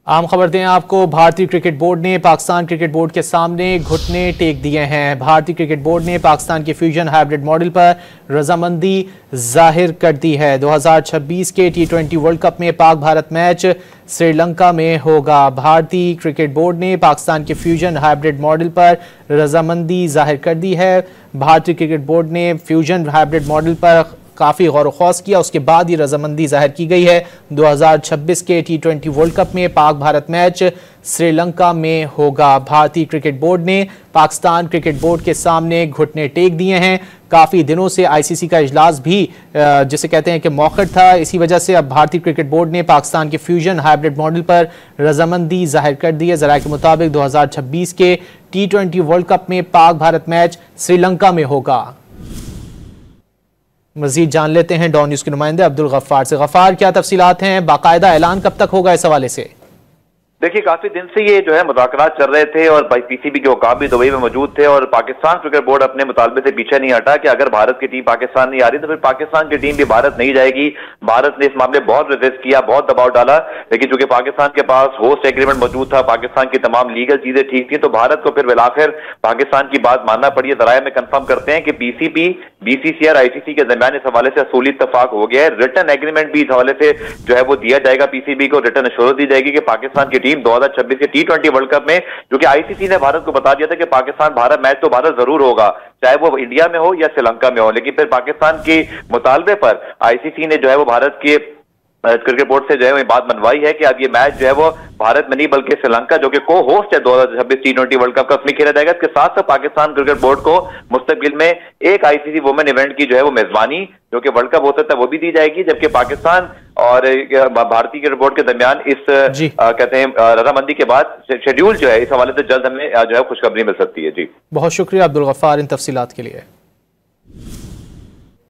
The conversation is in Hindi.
आम खबर दें आपको। भारतीय क्रिकेट बोर्ड ने पाकिस्तान क्रिकेट बोर्ड के सामने घुटने टेक दिए हैं। भारतीय क्रिकेट बोर्ड ने पाकिस्तान के फ्यूजन हाइब्रिड मॉडल पर रजामंदी जाहिर कर दी है। 2026 के T20 वर्ल्ड कप में पाक भारत मैच श्रीलंका में होगा। भारतीय क्रिकेट बोर्ड ने पाकिस्तान के फ्यूजन हाइब्रिड मॉडल पर रजामंदी जाहिर कर दी है। भारतीय क्रिकेट बोर्ड ने फ्यूजन हाइब्रिड मॉडल पर काफ़ी गौर-व-खौज किया, उसके बाद ये रजामंदी जाहिर की गई है। 2026 के T20 वर्ल्ड कप में पाक भारत मैच श्रीलंका में होगा। भारतीय क्रिकेट बोर्ड ने पाकिस्तान क्रिकेट बोर्ड के सामने घुटने टेक दिए हैं। काफ़ी दिनों से ICC का इजलास भी जिसे कहते हैं कि मौखर था, इसी वजह से अब भारतीय क्रिकेट बोर्ड ने पाकिस्तान के फ्यूजन हाइब्रिड मॉडल पर रजामंदी जाहिर कर दी है। ज़राए के मुताबिक 2026 के T20 वर्ल्ड कप में पाक भारत मैच श्रीलंका में होगा। मजीद जान लेते हैं डॉन न्यूज के नुमाइंदे अब्दुल गफ्फार से। गफ्फार, क्या तफसीलात हैं? बाकायदा ऐलान कब तक होगा इस हवाले से? देखिए, काफी दिन से ये जो है मुज़ाकरात चल रहे थे और PCB के हुकाम भी दुबई में मौजूद थे और पाकिस्तान क्रिकेट बोर्ड अपने मुतालबे से पीछे नहीं हटा कि अगर भारत की टीम पाकिस्तान नहीं आ रही तो फिर पाकिस्तान की टीम भी भारत नहीं जाएगी। भारत ने इस मामले बहुत रेजिस्ट किया, बहुत दबाव डाला, लेकिन चूंकि पाकिस्तान के पास होस्ट एग्रीमेंट मौजूद था, पाकिस्तान की तमाम लीगल चीजें ठीक थी, तो भारत को फिर बिलाखिर पाकिस्तान की बात मानना पड़ी। ज़राए में कंफर्म करते हैं कि PCB, BCCI और ICC के दरमियान इस हवाले से असूली इत्तफाक हो गया है। रिटर्न एग्रीमेंट भी इस हवाले से जो है वो दिया जाएगा। PCB को रिटर्न एश्योरेंस दी जाएगी कि पाकिस्तान की टीम 2026 के T20 वर्ल्ड कप में, जो कि ICC ने भारत को बता दिया था कि पाकिस्तान भारत मैच तो भारत जरूर होगा, चाहे वो इंडिया में हो या श्रीलंका में हो, लेकिन फिर पाकिस्तान के मुतालबे पर ICC ने जो है वो भारत के क्रिकेट बोर्ड से जो है बात मनवाई है कि अब ये मैच जो है वो भारत में नहीं बल्कि श्रीलंका, जो कि को होस्ट है 2026 T20 वर्ल्ड कप का, उसमें खेला जाएगा। इसके साथ साथ पाकिस्तान क्रिकेट बोर्ड को मुस्तकबिल में एक ICC वुमेन इवेंट की जो है वो मेजबानी, जो कि वर्ल्ड कप हो सकता है, वो भी दी जाएगी, जबकि पाकिस्तान और भारतीय क्रिकेट बोर्ड के दरमियान इस कहते हैं रजामंदी के बाद शेड्यूल जो है, इस हवाले से जल्द हमें जो है खुशखबरी मिल सकती है। जी, बहुत शुक्रिया अब्दुल गफ्फार इन तफसीलात के लिए।